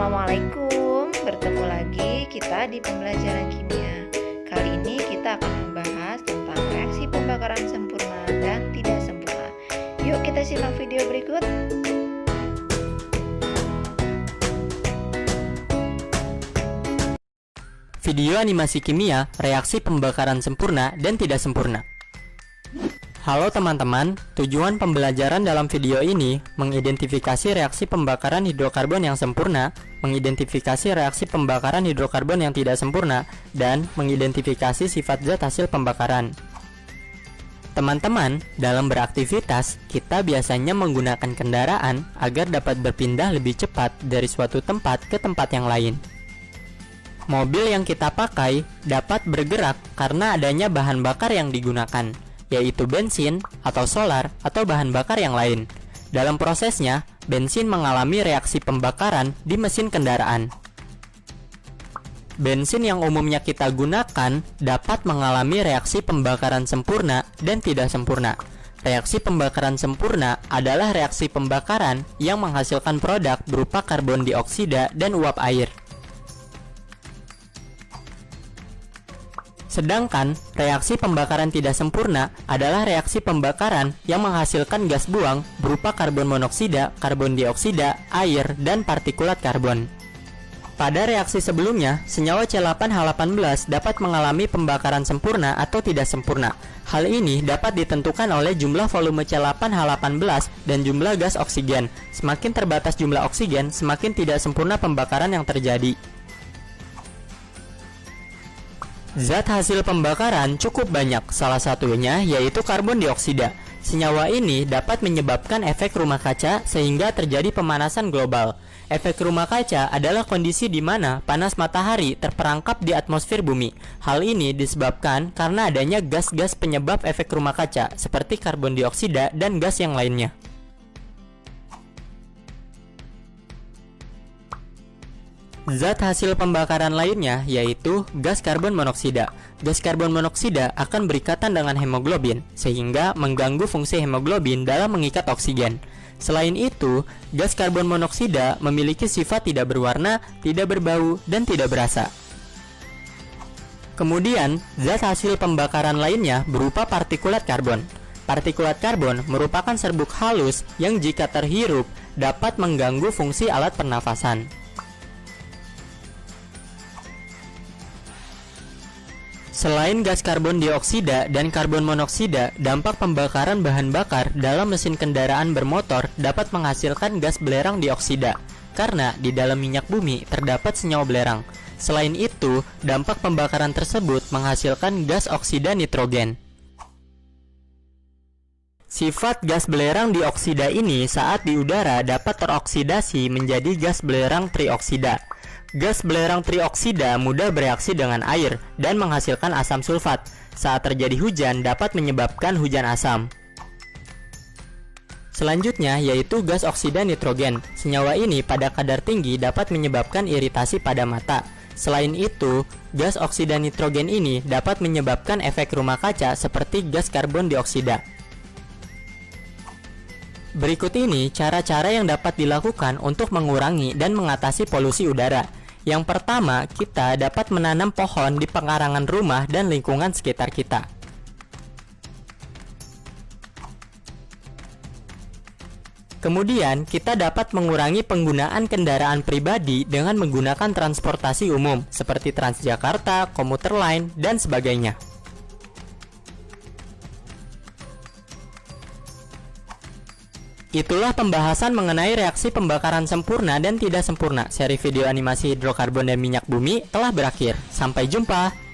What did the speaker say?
Assalamualaikum, bertemu lagi kita di pembelajaran kimia. Kali ini kita akan membahas tentang reaksi pembakaran sempurna dan tidak sempurna. Yuk kita simak video berikut. Video animasi kimia, reaksi pembakaran sempurna dan tidak sempurna. Halo teman-teman, tujuan pembelajaran dalam video ini mengidentifikasi reaksi pembakaran hidrokarbon yang sempurna, mengidentifikasi reaksi pembakaran hidrokarbon yang tidak sempurna, dan mengidentifikasi sifat zat hasil pembakaran. Teman-teman, dalam beraktivitas, kita biasanya menggunakan kendaraan agar dapat berpindah lebih cepat dari suatu tempat ke tempat yang lain. Mobil yang kita pakai dapat bergerak karena adanya bahan bakar yang digunakan, yaitu bensin, atau solar, atau bahan bakar yang lain. Dalam prosesnya, bensin mengalami reaksi pembakaran di mesin kendaraan. Bensin yang umumnya kita gunakan dapat mengalami reaksi pembakaran sempurna dan tidak sempurna. Reaksi pembakaran sempurna adalah reaksi pembakaran yang menghasilkan produk berupa karbon dioksida dan uap air. Sedangkan reaksi pembakaran tidak sempurna adalah reaksi pembakaran yang menghasilkan gas buang berupa karbon monoksida, karbon dioksida, air, dan partikulat karbon. Pada reaksi sebelumnya, senyawa C8H18 dapat mengalami pembakaran sempurna atau tidak sempurna. Hal ini dapat ditentukan oleh jumlah volume C8H18 dan jumlah gas oksigen. Semakin terbatas jumlah oksigen, semakin tidak sempurna pembakaran yang terjadi. Zat hasil pembakaran cukup banyak, salah satunya yaitu karbon dioksida. Senyawa ini dapat menyebabkan efek rumah kaca sehingga terjadi pemanasan global. Efek rumah kaca adalah kondisi di mana panas matahari terperangkap di atmosfer bumi. Hal ini disebabkan karena adanya gas-gas penyebab efek rumah kaca seperti karbon dioksida dan gas yang lainnya. Zat hasil pembakaran lainnya yaitu gas karbon monoksida. Gas karbon monoksida akan berikatan dengan hemoglobin sehingga mengganggu fungsi hemoglobin dalam mengikat oksigen. Selain itu, gas karbon monoksida memiliki sifat tidak berwarna, tidak berbau, dan tidak berasa. Kemudian, zat hasil pembakaran lainnya berupa partikulat karbon. Partikulat karbon merupakan serbuk halus yang jika terhirup dapat mengganggu fungsi alat pernafasan. Selain gas karbon dioksida dan karbon monoksida, dampak pembakaran bahan bakar dalam mesin kendaraan bermotor dapat menghasilkan gas belerang dioksida, karena di dalam minyak bumi terdapat senyawa belerang. Selain itu, dampak pembakaran tersebut menghasilkan gas oksida nitrogen. Sifat gas belerang dioksida ini saat di udara dapat teroksidasi menjadi gas belerang trioksida. Gas belerang trioksida mudah bereaksi dengan air dan menghasilkan asam sulfat. Saat terjadi hujan dapat menyebabkan hujan asam. Selanjutnya yaitu gas oksida nitrogen. Senyawa ini pada kadar tinggi dapat menyebabkan iritasi pada mata. Selain itu, gas oksida nitrogen ini dapat menyebabkan efek rumah kaca seperti gas karbon dioksida. Berikut ini cara-cara yang dapat dilakukan untuk mengurangi dan mengatasi polusi udara. Yang pertama, kita dapat menanam pohon di pekarangan rumah dan lingkungan sekitar kita. Kemudian, kita dapat mengurangi penggunaan kendaraan pribadi dengan menggunakan transportasi umum seperti Transjakarta, komuter lain, dan sebagainya. Itulah pembahasan mengenai reaksi pembakaran sempurna dan tidak sempurna. Seri video animasi hidrokarbon dan minyak bumi telah berakhir. Sampai jumpa!